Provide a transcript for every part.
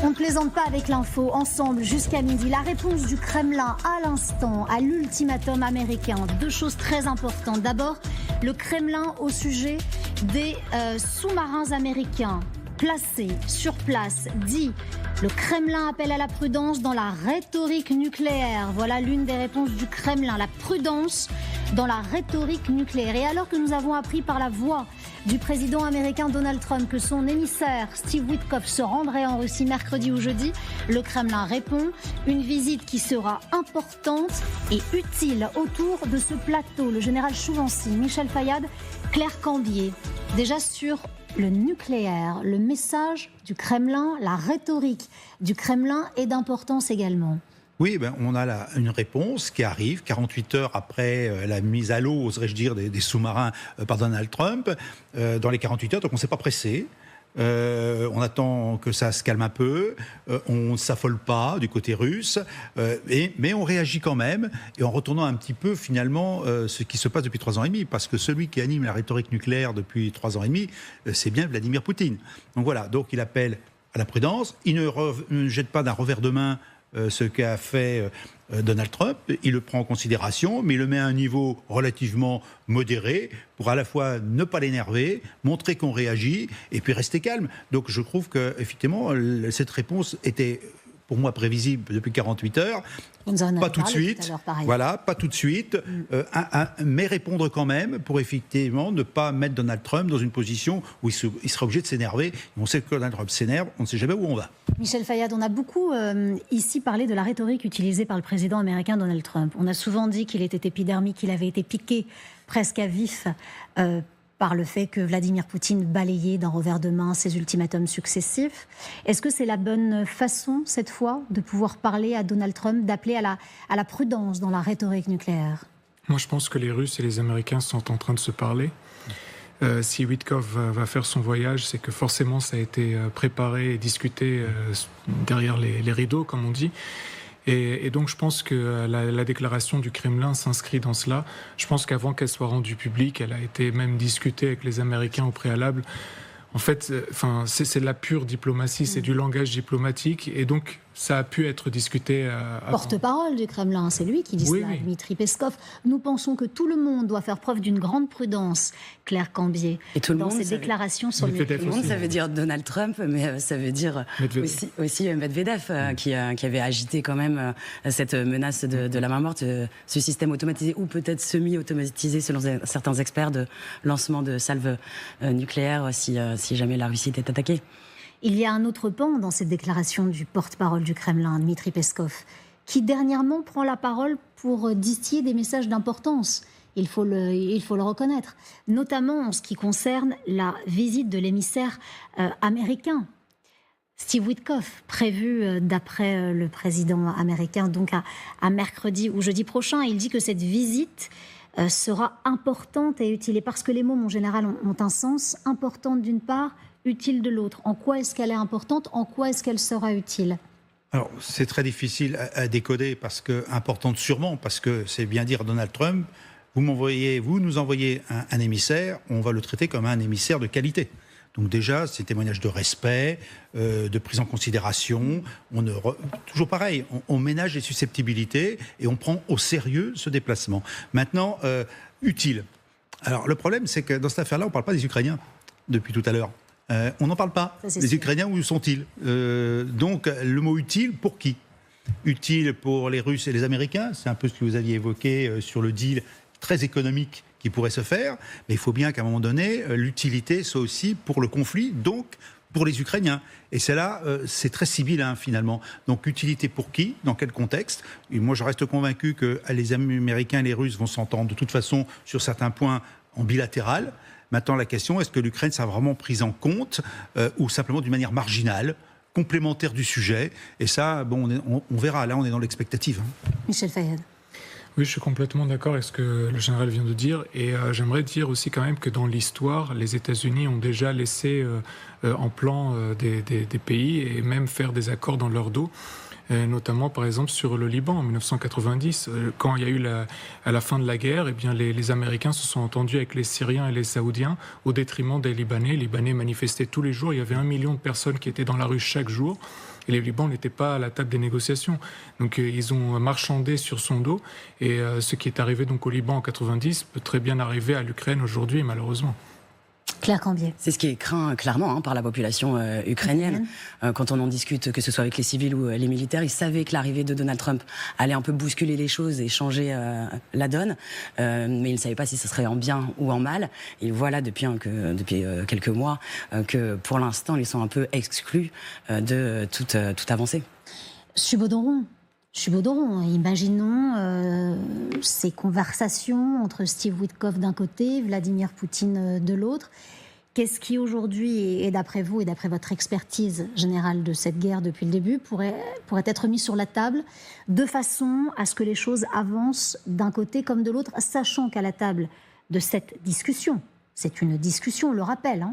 On ne plaisante pas avec l'info, ensemble jusqu'à midi. La réponse du Kremlin à l'instant à l'ultimatum américain. Deux choses très importantes. D'abord, le Kremlin au sujet des sous-marins américains placés sur place dit le Kremlin appelle à la prudence dans la rhétorique nucléaire. Voilà l'une des réponses du Kremlin, la prudence dans la rhétorique nucléaire. Et alors que nous avons appris par la voix du président américain Donald Trump que son émissaire Steve Witkoff se rendrait en Russie mercredi ou jeudi, le Kremlin répond une visite qui sera importante et utile autour de ce plateau. Le général Chouvency, Michel Fayad, Claire Cambier, déjà sur le nucléaire, le message du Kremlin, la rhétorique du Kremlin est d'importance également. Oui, on a une réponse qui arrive 48 heures après la mise à l'eau, oserais-je dire, des sous-marins par Donald Trump. Dans les 48 heures, donc on ne s'est pas pressé. On attend que ça se calme un peu, on ne s'affole pas du côté russe, mais on réagit quand même, et en retournant un petit peu finalement ce qui se passe depuis 3 ans et demi, parce que celui qui anime la rhétorique nucléaire depuis 3 ans et demi, c'est bien Vladimir Poutine. Donc voilà, donc il appelle à la prudence, il ne jette pas d'un revers de main ce qu'a fait Donald Trump, il le prend en considération, mais il le met à un niveau relativement modéré pour à la fois ne pas l'énerver, montrer qu'on réagit et puis rester calme. Donc je trouve qu'effectivement, cette réponse était pour moi prévisible depuis 48 heures. Pas tout de suite, voilà, pas tout de suite, mais répondre quand même pour effectivement ne pas mettre Donald Trump dans une position où il sera obligé de s'énerver. On sait que Donald Trump s'énerve, on ne sait jamais où on va. Michel Fayad, on a beaucoup ici parlé de la rhétorique utilisée par le président américain Donald Trump. On a souvent dit qu'il était épidermique, qu'il avait été piqué presque à vif par le fait que Vladimir Poutine balayait d'un revers de main ses ultimatums successifs. Est-ce que c'est la bonne façon, cette fois, de pouvoir parler à Donald Trump, d'appeler à la prudence dans la rhétorique nucléaire ? Moi, je pense que les Russes et les Américains sont en train de se parler. Si Witkoff va faire son voyage, c'est que forcément ça a été préparé et discuté derrière les rideaux, comme on dit. Et donc je pense que la déclaration du Kremlin s'inscrit dans cela. Je pense qu'avant qu'elle soit rendue publique, elle a été même discutée avec les Américains au préalable. En fait, c'est de la pure diplomatie, c'est du langage diplomatique, et donc ça a pu être discuté. Porte-parole du Kremlin, c'est lui qui dit cela, oui. Dmitri Peskov. Nous pensons que tout le monde doit faire preuve d'une grande prudence, Claire Cambier, et tout le dans monde, ses déclarations sur le nucléaire. Tout le monde, ça veut dire Donald Trump, mais ça veut dire aussi Medvedev, qui avait agité quand même cette menace de la main morte, ce système automatisé ou peut-être semi-automatisé selon certains experts de lancement de salves nucléaires si jamais la Russie était attaquée. Il y a un autre pan dans cette déclaration du porte-parole du Kremlin, Dmitri Peskov, qui dernièrement prend la parole pour distiller des messages d'importance. Il faut le reconnaître, notamment en ce qui concerne la visite de l'émissaire américain, Steve Witkoff, prévu d'après le président américain donc à mercredi ou jeudi prochain. Il dit que cette visite sera importante et utile. Et parce que les mots, en général, ont un sens, importante d'une part, utile de l'autre. En quoi est-ce qu'elle est importante ? En quoi est-ce qu'elle sera utile ? Alors, c'est très difficile à décoder, importante sûrement, parce que c'est bien dire Donald Trump, vous nous envoyez un émissaire, on va le traiter comme un émissaire de qualité. Donc déjà, c'est témoignage de respect, de prise en considération. Toujours pareil, on ménage les susceptibilités et on prend au sérieux ce déplacement. Maintenant, utile. Alors le problème, c'est que dans cette affaire-là, on ne parle pas des Ukrainiens depuis tout à l'heure. On n'en parle pas. Les Ukrainiens, où sont-ils ? Donc le mot utile, pour qui ? Utile pour les Russes et les Américains, c'est un peu ce que vous aviez évoqué sur le deal très économique qui pourrait se faire, mais il faut bien qu'à un moment donné, l'utilité soit aussi pour le conflit, donc pour les Ukrainiens. Et c'est là, c'est très sibyllin finalement. Donc utilité pour qui ? Dans quel contexte ? Et moi, je reste convaincu que les Américains et les Russes vont s'entendre de toute façon sur certains points en bilatéral. Maintenant, la question, est-ce que l'Ukraine sera vraiment prise en compte ou simplement d'une manière marginale, complémentaire du sujet ? Et ça, on verra. Là, on est dans l'expectative. Michel Fayad. Oui, je suis complètement d'accord avec ce que le général vient de dire. Et j'aimerais dire aussi quand même que dans l'histoire, les États-Unis ont déjà laissé en plan des pays et même faire des accords dans leur dos. Notamment par exemple sur le Liban en 1990, quand il y a eu à la fin de la guerre, eh bien les Américains se sont entendus avec les Syriens et les Saoudiens au détriment des Libanais. Les Libanais manifestaient tous les jours, il y avait 1 million de personnes qui étaient dans la rue chaque jour. et les Liban n'étaient pas à la table des négociations. Donc ils ont marchandé sur son dos, et ce qui est arrivé donc au Liban en 90 peut très bien arriver à l'Ukraine aujourd'hui, malheureusement. Claire Cambier. C'est ce qui est craint clairement par la population ukrainienne. Quand on en discute, que ce soit avec les civils ou les militaires, ils savaient que l'arrivée de Donald Trump allait un peu bousculer les choses et changer la donne, mais ils ne savaient pas si ce serait en bien ou en mal. Et voilà depuis quelques mois que pour l'instant ils sont un peu exclus de toute avancée. Subodoront, imaginons ces conversations entre Steve Witkoff d'un côté, Vladimir Poutine de l'autre. Qu'est-ce qui aujourd'hui, et d'après vous et d'après votre expertise générale de cette guerre depuis le début, pourrait être mis sur la table de façon à ce que les choses avancent d'un côté comme de l'autre, sachant qu'à la table de cette discussion, c'est une discussion, on le rappelle,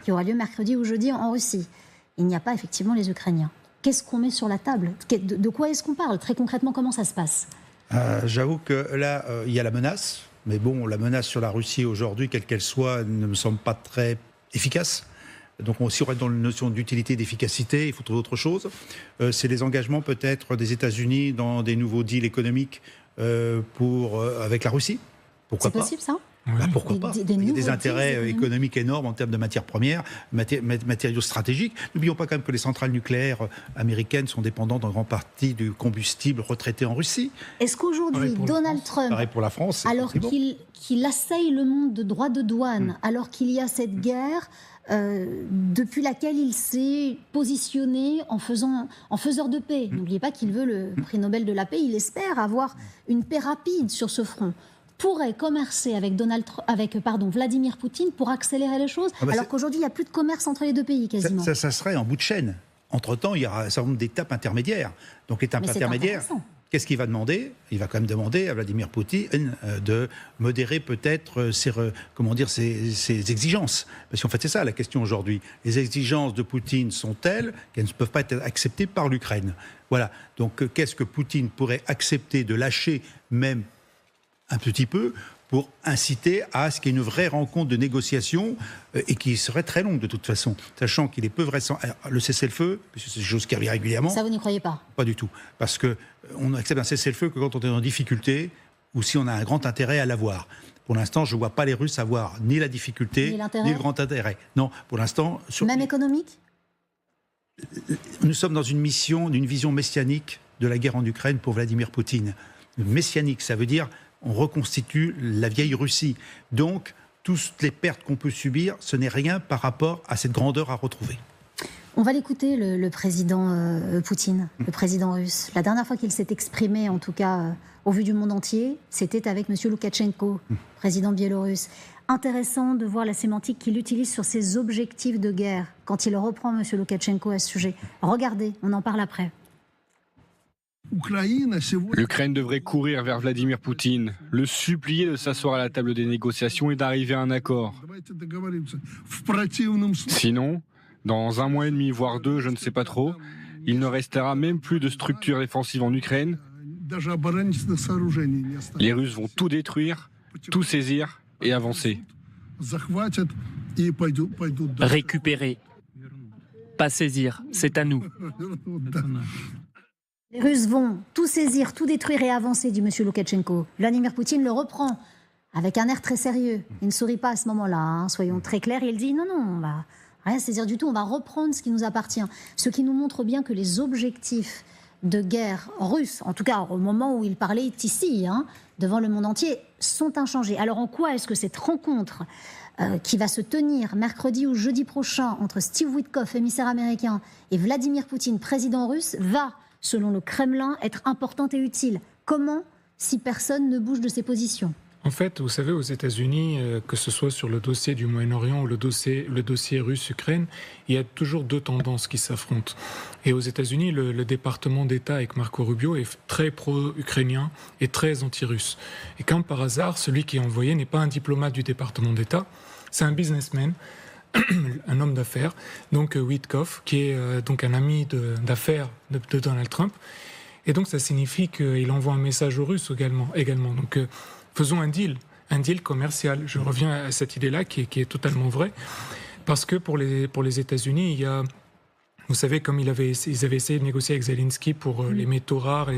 qui aura lieu mercredi ou jeudi en Russie, il n'y a pas effectivement les Ukrainiens. Qu'est-ce qu'on met sur la table ? De quoi est-ce qu'on parle ? Très concrètement, comment ça se passe ? J'avoue que là, il y a la menace. Mais bon, la menace sur la Russie aujourd'hui, quelle qu'elle soit, ne me semble pas très efficace. Donc on reste dans la notion d'utilité, d'efficacité, il faut trouver autre chose. C'est les engagements peut-être des États-Unis dans des nouveaux deals économiques avec la Russie. Pourquoi pas ? C'est possible ça ? Pourquoi pas ? Il y a des intérêts économiques énormes en termes de matières premières, matériaux stratégiques. N'oublions pas quand même que les centrales nucléaires américaines sont dépendantes en grande partie du combustible retraité en Russie. Est-ce qu'aujourd'hui, Donald Trump, pour la France, alors qu'il assaille le monde de droits de douane, alors qu'il y a cette guerre depuis laquelle il s'est positionné en faiseur de paix. N'oubliez pas qu'il veut le prix Nobel de la paix, il espère avoir une paix rapide sur ce front. Pourrait commercer avec Vladimir Poutine pour accélérer les choses, alors qu'aujourd'hui, il n'y a plus de commerce entre les deux pays, quasiment. Ça serait en bout de chaîne. Entre-temps, il y aura un certain nombre d'étapes intermédiaires. Donc, l'étape intermédiaire, qu'est-ce qu'il va demander ? Il va quand même demander à Vladimir Poutine de modérer peut-être ses exigences. Parce qu'en fait, c'est ça la question aujourd'hui. Les exigences de Poutine sont telles qu'elles ne peuvent pas être acceptées par l'Ukraine. Voilà. Donc, qu'est-ce que Poutine pourrait accepter de lâcher, même un petit peu, pour inciter à ce qu'il y ait une vraie rencontre de négociation et qui serait très longue de toute façon, sachant qu'il est peu vraisemblable. Le cessez-le-feu, puisque c'est des choses qui arrivent régulièrement. Ça, vous n'y croyez pas ? Pas du tout. Parce qu'on accepte un cessez-le-feu que quand on est en difficulté ou si on a un grand intérêt à l'avoir. Pour l'instant, je ne vois pas les Russes avoir ni la difficulté, ni le grand intérêt. Non, pour l'instant... Même économique ? Nous sommes dans une mission, d'une vision messianique de la guerre en Ukraine pour Vladimir Poutine. Messianique, ça veut dire... on reconstitue la vieille Russie. Donc, toutes les pertes qu'on peut subir, ce n'est rien par rapport à cette grandeur à retrouver. On va l'écouter, le président Poutine, le président russe. La dernière fois qu'il s'est exprimé, en tout cas au vu du monde entier, c'était avec M. Loukachenko, président biélorusse. Intéressant de voir la sémantique qu'il utilise sur ses objectifs de guerre, quand il reprend M. Loukachenko à ce sujet. Regardez, on en parle après. L'Ukraine devrait courir vers Vladimir Poutine, le supplier de s'asseoir à la table des négociations et d'arriver à un accord. Sinon, dans 1 mois et demi, voire 2, je ne sais pas trop, il ne restera même plus de structures défensives en Ukraine. Les Russes vont tout détruire, tout saisir et avancer. Récupérer, pas saisir, c'est à nous. Les Russes vont tout saisir, tout détruire et avancer, dit M. Loukachenko. Vladimir Poutine le reprend avec un air très sérieux. Il ne sourit pas à ce moment-là, soyons très clairs. Il dit non, on va rien saisir du tout, on va reprendre ce qui nous appartient. Ce qui nous montre bien que les objectifs de guerre russes, en tout cas au moment où il parlait ici, devant le monde entier, sont inchangés. Alors en quoi est-ce que cette rencontre qui va se tenir mercredi ou jeudi prochain entre Steve Witkoff, émissaire américain, et Vladimir Poutine, président russe, va, selon le Kremlin, être importante et utile? Comment, si personne ne bouge de ses positions? En fait, vous savez, aux États-Unis, que ce soit sur le dossier du Moyen-Orient ou le dossier russe-Ukraine, il y a toujours 2 tendances qui s'affrontent. Et aux États-Unis, le département d'État avec Marco Rubio est très pro-ukrainien et très anti-russe. Et comme par hasard, celui qui est envoyé n'est pas un diplomate du département d'État, c'est un businessman, un homme d'affaires, donc Witkoff, qui est donc un ami d'affaires de Donald Trump. Et donc ça signifie qu'il envoie un message aux Russes également. Donc faisons un deal commercial. Je reviens à cette idée-là qui est totalement vraie, parce que pour les États-Unis, il y a Vous savez, comme ils avaient essayé de négocier avec Zelensky pour les métaux rares.